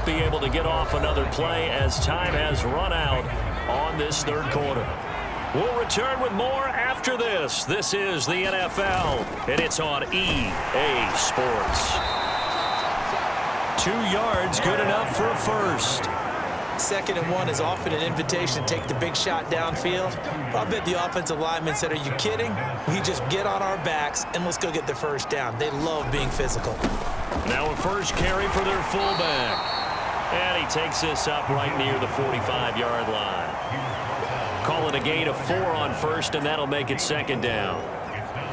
be able to get off another play as time has run out on this third quarter. We'll return with more after this. This is the NFL, and it's on EA Sports. 2 yards, good enough for a first. 2nd and 1 is often an invitation to take the big shot downfield. I bet the offensive lineman said, are you kidding? We just get on our backs and let's go get the first down. They love being physical. Now a first carry for their fullback. And he takes this up right near the 45-yard line. Call it a gain of 4 on first, and that'll make it 2nd down.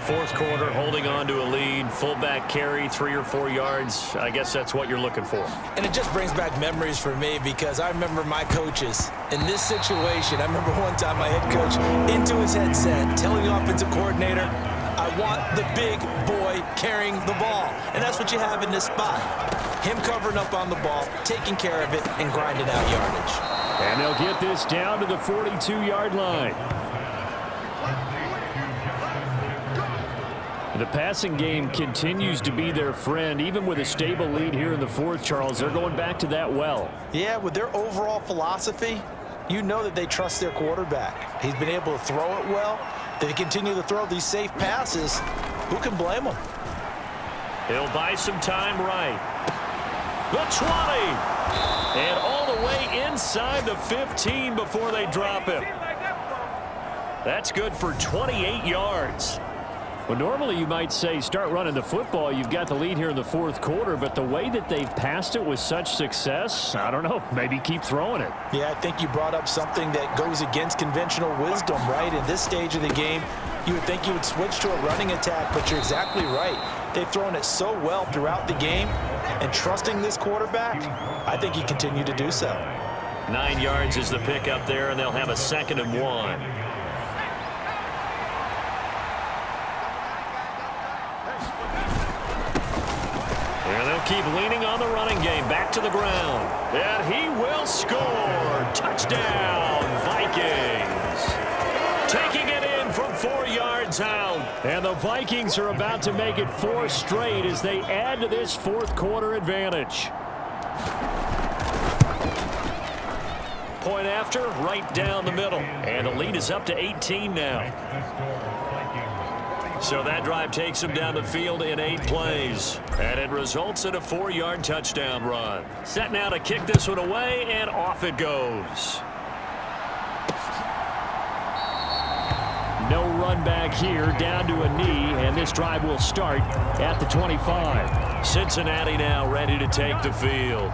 4th quarter, holding on to a lead. Fullback carry, 3 or 4 yards. I guess that's what you're looking for. And it just brings back memories for me because I remember my coaches in this situation. I remember one time my head coach into his headset telling the offensive coordinator, I want the big boy carrying the ball. And that's what you have in this spot. Him covering up on the ball, taking care of it, and grinding out yardage. And they'll get this down to the 42-yard line. The passing game continues to be their friend. Even with a stable lead here in the 4th, Charles, they're going back to that well. Yeah, with their overall philosophy, you know that they trust their quarterback. He's been able to throw it well. They continue to throw these safe passes. Who can blame them? He'll buy some time right. The 20. And all the way inside the 15 before they drop him. That's good for 28 yards. Well, normally you might say start running the football. You've got the lead here in the 4th quarter, but the way that they've passed it with such success, I don't know, maybe keep throwing it. Yeah, I think you brought up something that goes against conventional wisdom, right? In this stage of the game, you would think you would switch to a running attack, but you're exactly right. They've thrown it so well throughout the game, and trusting this quarterback, I think you continue to do so. 9 yards is the pickup there, and they'll have a 2nd and 1. And they'll keep leaning on the running game. Back to the ground. And he will score. Touchdown, Vikings. Taking it in from 4 yards out. And the Vikings are about to make it 4 straight as they add to this 4th quarter advantage. Point after, right down the middle. And the lead is up to 18 now. So that drive takes him down the field in 8 plays. And it results in a 4-yard touchdown run. Set now to kick this one away, and off it goes. No run back here, down to a knee, and this drive will start at the 25. Cincinnati now ready to take the field.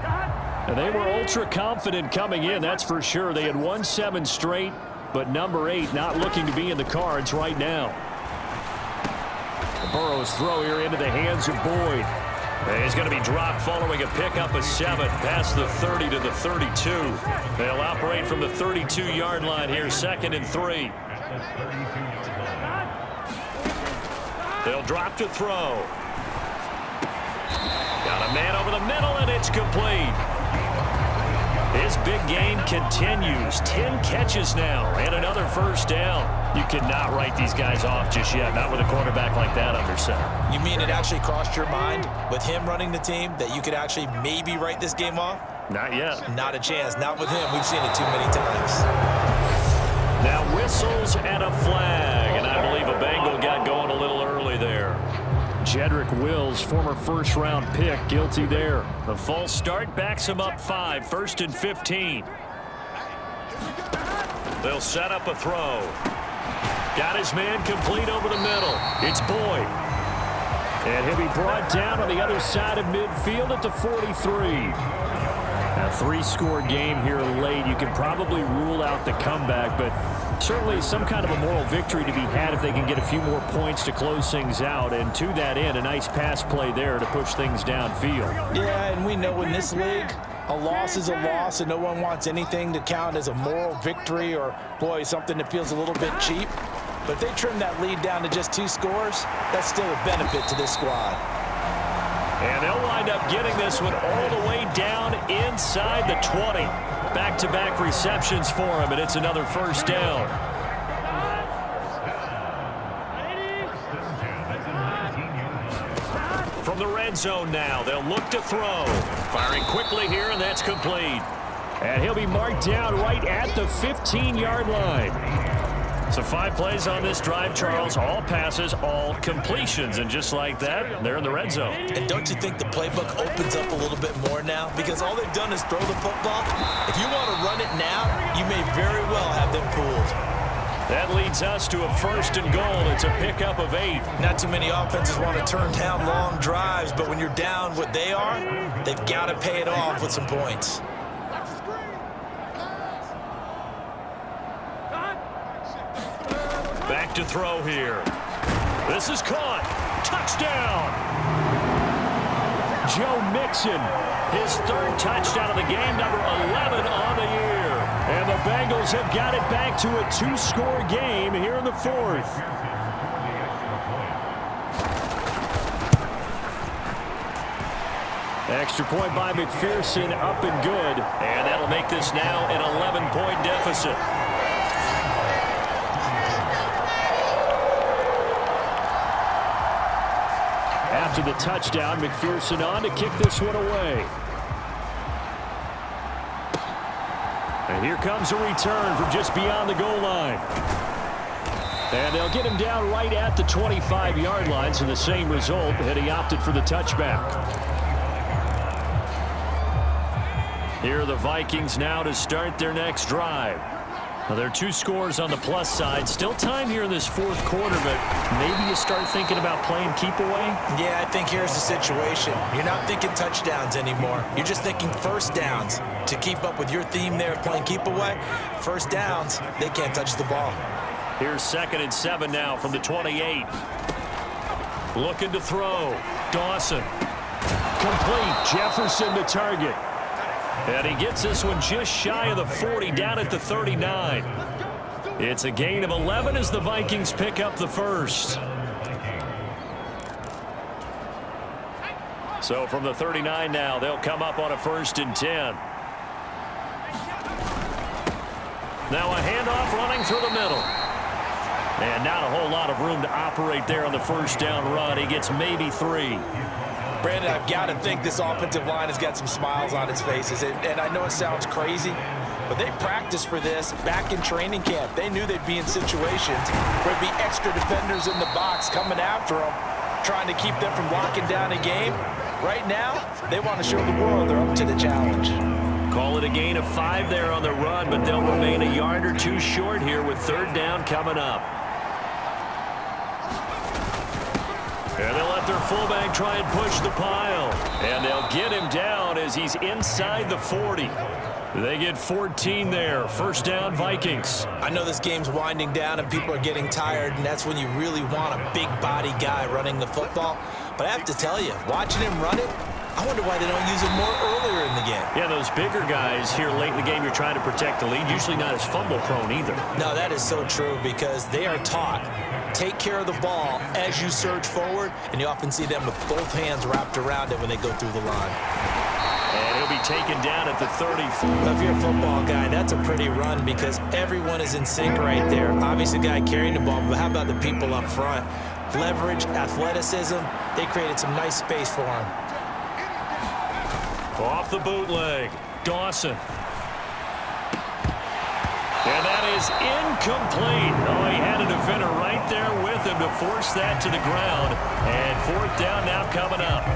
And they were ultra confident coming in, that's for sure. They had won 7 straight, but number 8 not looking to be in the cards right now. Burrow's throw here into the hands of Boyd. And he's going to be dropped following a pickup of 7 past the 30 to the 32. They'll operate from the 32-yard line here, 2nd and 3. They'll drop to throw. Got a man over the middle, and it's complete. His big game continues. 10 catches now and another first down. You cannot write these guys off just yet, not with a quarterback like that under center. You mean it actually crossed your mind with him running the team that you could actually maybe write this game off? Not yet. Not a chance. Not with him. We've seen it too many times. Now whistles and a flag, and I believe a Bengal got going a little early there. Jedrick Wills, former first-round pick, guilty there. The false start backs him up 5, 1st and 15. They'll set up a throw. Got his man complete over the middle. It's Boyd. And he'll be brought down on the other side of midfield at the 43. A 3-score game here late. You can probably rule out the comeback, but certainly some kind of a moral victory to be had if they can get a few more points to close things out. And to that end, a nice pass play there to push things downfield. Yeah, and we know in this league, a loss is a loss, and no one wants anything to count as a moral victory or, boy, something that feels a little bit cheap. But if they trim that lead down to just 2 scores, that's still a benefit to this squad. And they'll wind up getting this one all the way down inside the 20. Back-to-back receptions for him, and it's another first down. From the red red zone now. They'll look to throw. Firing quickly here, and that's complete. And he'll be marked down right at the 15-yard line. So 5 plays on this drive, Charles. All passes, all completions. And just like that, they're in the red zone. And don't you think the playbook opens up a little bit more now? Because all they've done is throw the football. If you want to run it now, you may very well have them fooled. That leads us to a 1st and goal. It's a pickup of 8. Not too many offenses want to turn down long drives, but when you're down what they are, they've got to pay it off with some points. Back to throw here. This is caught. Touchdown! Joe Mixon, his 3rd touchdown of the game, number 11 on the year. And the Bengals have got it back to a 2-score game here in the 4th. Extra point by McPherson, up and good. And that'll make this now an 11-point deficit. After the touchdown, McPherson on to kick this one away. And here comes a return from just beyond the goal line. And they'll get him down right at the 25-yard line, so the same result had he opted for the touchback. Here are the Vikings now to start their next drive. Well, there are 2 scores on the plus side. Still time here in this 4th quarter, but maybe you start thinking about playing keep away? Yeah, I think here's the situation. You're not thinking touchdowns anymore. You're just thinking first downs. To keep up with your theme there of playing keep away, first downs, they can't touch the ball. Here's 2nd and 7 now from the 28. Looking to throw. Dawson. Complete. Jefferson to target. And he gets this one just shy of the 40, down at the 39. It's a gain of 11 as the Vikings pick up the 1st. So from the 39 now, they'll come up on a 1st and 10. Now a handoff running through the middle. And not a whole lot of room to operate there on the 1st down run. He gets maybe 3. Brandon, I've got to think this offensive line has got some smiles on its faces. And I know it sounds crazy, but they practiced for this back in training camp. They knew they'd be in situations where there'd be extra defenders in the box coming after them, trying to keep them from locking down a game. Right now, they want to show the world they're up to the challenge. Call it a gain of 5 there on the run, but they'll remain a yard or 2 short here with 3rd down coming up. And they'll let their fullback try and push the pile. And they'll get him down as he's inside the 40. They get 14 there. 1st down, Vikings. I know this game's winding down and people are getting tired, and that's when you really want a big body guy running the football. But I have to tell you, watching him run it, I wonder why they don't use him more earlier in the game. Yeah, those bigger guys here late in the game, you're trying to protect the lead, usually not as fumble prone either. No, that is so true because they are taught, take care of the ball as you surge forward, and you often see them with both hands wrapped around it when they go through the line. And he'll be taken down at the 30. Well, if you're a football guy, that's a pretty run because everyone is in sync right there. Obviously, the guy carrying the ball, but how about the people up front? Leverage, athleticism, they created some nice space for him. Off the bootleg, Dawson. And that is incomplete. Oh, he had a defender right there with him to force that to the ground. And 4th down now coming up.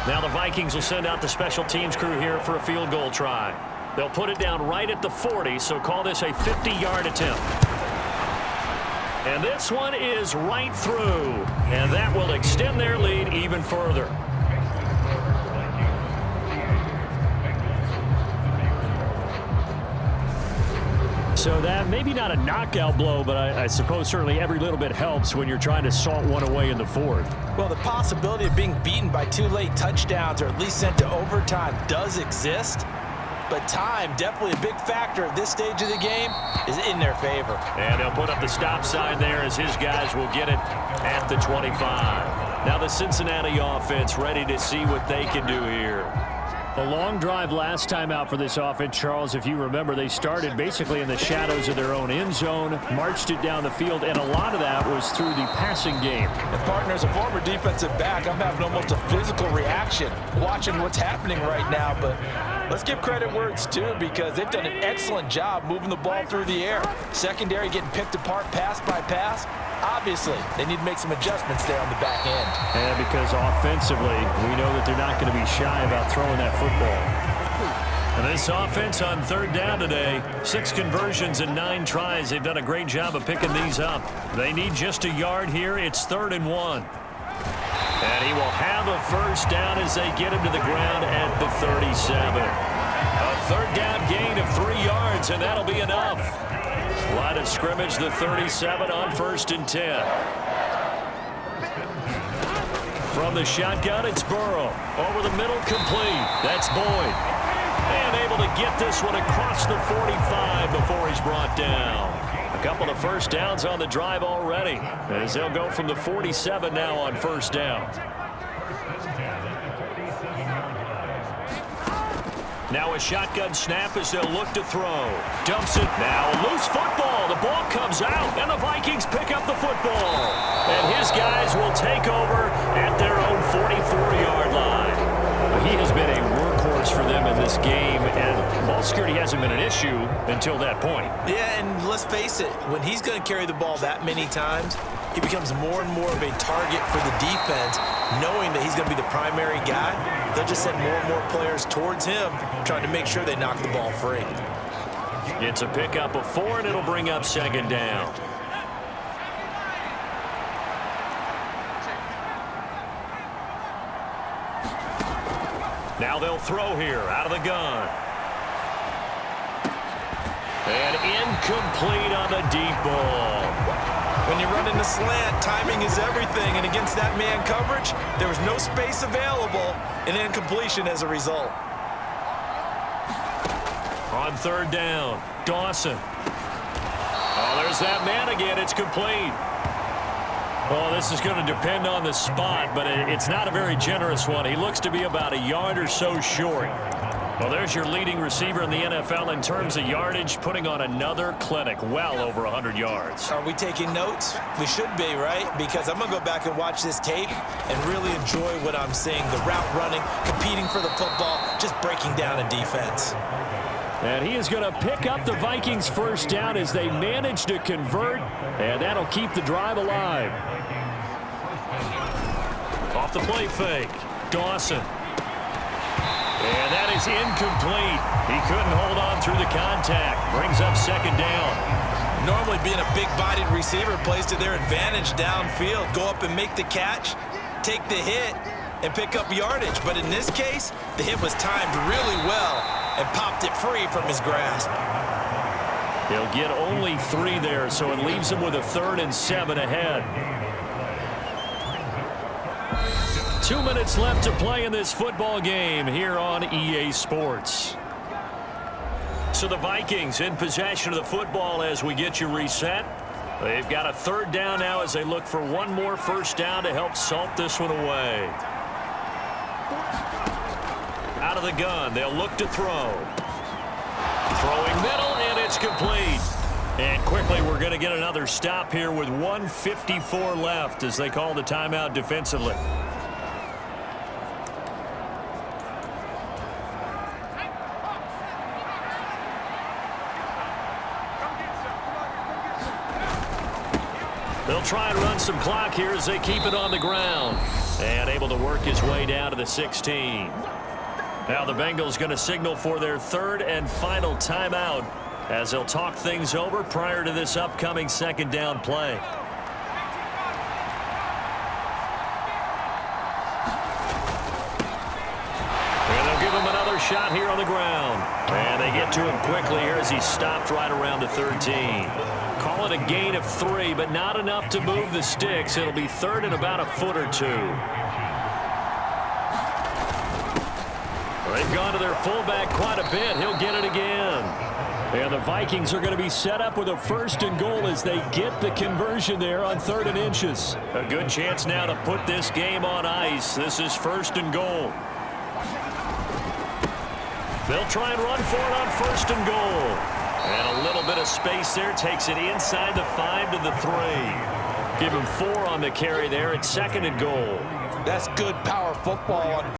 Now the Vikings will send out the special teams crew here for a field goal try. They'll put it down right at the 40, so call this a 50-yard attempt. And this one is right through. And that will extend their lead even further. So that maybe not a knockout blow, but I suppose certainly every little bit helps when you're trying to salt one away in the 4th. Well, the possibility of being beaten by 2 late touchdowns or at least sent to overtime does exist. But time, definitely a big factor at this stage of the game, is in their favor. And they'll put up the stop sign there as his guys will get it at the 25. Now the Cincinnati offense ready to see what they can do here. A long drive last time out for this offense, Charles. If you remember, they started basically in the shadows of their own end zone, marched it down the field, and a lot of that was through the passing game. And partner, as a former defensive back, I'm having almost a physical reaction watching what's happening right now. But let's give credit where it's due, because they've done an excellent job moving the ball through the air. Secondary getting picked apart pass by pass. Obviously, they need to make some adjustments there on the back end. And because offensively, we know that they're not going to be shy about throwing that football. And this offense on third down today, 6 conversions and 9 tries. They've done a great job of picking these up. They need just a yard here. It's 3rd and 1. And he will have a first down as they get him to the ground at the 37. A third down gain of 3 yards, and that'll be enough. Line of scrimmage, the 37 on 1st and 10. From the shotgun, it's Burrow. Over the middle, complete. That's Boyd. And able to get this one across the 45 before he's brought down. A couple of first downs on the drive already, as they'll go from the 47 now on 1st down. Now a shotgun snap as they'll look to throw. Dumps it. Now a loose football. The ball comes out, and the Vikings pick up the football. And his guys will take over at their own 44-yard line. He has been a workhorse for them in this game, and ball security hasn't been an issue until that point. Yeah, and let's face it, when he's going to carry the ball that many times, he becomes more and more of a target for the defense, knowing that he's going to be the primary guy. They'll just send more and more players towards him, trying to make sure they knock the ball free. It's a pickup of 4, and it'll bring up 2nd down. Now they'll throw here out of the gun. And incomplete on the deep ball. When you run in the slant, timing is everything, and against that man coverage, there was no space available, and incompletion as a result. On 3rd down, Dawson. Oh, there's that man again. It's complete. Oh, this is going to depend on the spot, but it's not a very generous one. He looks to be about a yard or so short. Well, there's your leading receiver in the NFL in terms of yardage, putting on another clinic, well over 100 yards. Are we taking notes? We should be, right? Because I'm going to go back and watch this tape and really enjoy what I'm seeing. The route running, competing for the football, just breaking down a defense. And he is going to pick up the Vikings' first down as they manage to convert, and that'll keep the drive alive. Off the play fake, Dawson. And that is incomplete. He couldn't hold on through the contact. Brings up 2nd down. Normally being a big-bodied receiver plays to their advantage downfield. Go up and make the catch, take the hit, and pick up yardage. But in this case, the hit was timed really well and popped it free from his grasp. He'll get only 3 there, so it leaves him with a 3rd and 7 ahead. 2 minutes left to play in this football game here on EA Sports. So the Vikings in possession of the football as we get you reset. They've got a 3rd down now as they look for one more first down to help salt this one away. Out of the gun, they'll look to throw. Throwing middle, and it's complete. And quickly, we're going to get another stop here with 1:54 left as they call the timeout defensively. They'll try and run some clock here as they keep it on the ground. And able to work his way down to the 16. Now the Bengals going to signal for their 3rd and final timeout as they'll talk things over prior to this upcoming 2nd down play. And they'll give him another shot here on the ground. And they get to him quickly here as he stopped right around the 13. Call it a gain of 3, but not enough to move the sticks. It'll be 3rd and about a foot or 2. They've gone to their fullback quite a bit. He'll get it again. And the Vikings are going to be set up with a 1st and goal as they get the conversion there on 3rd and inches. A good chance now to put this game on ice. This is 1st and goal. They'll try and run for it on 1st and goal. And a little bit of space there takes it inside the 5 to the 3. Give him 4 on the carry there at 2nd and goal. That's good power football on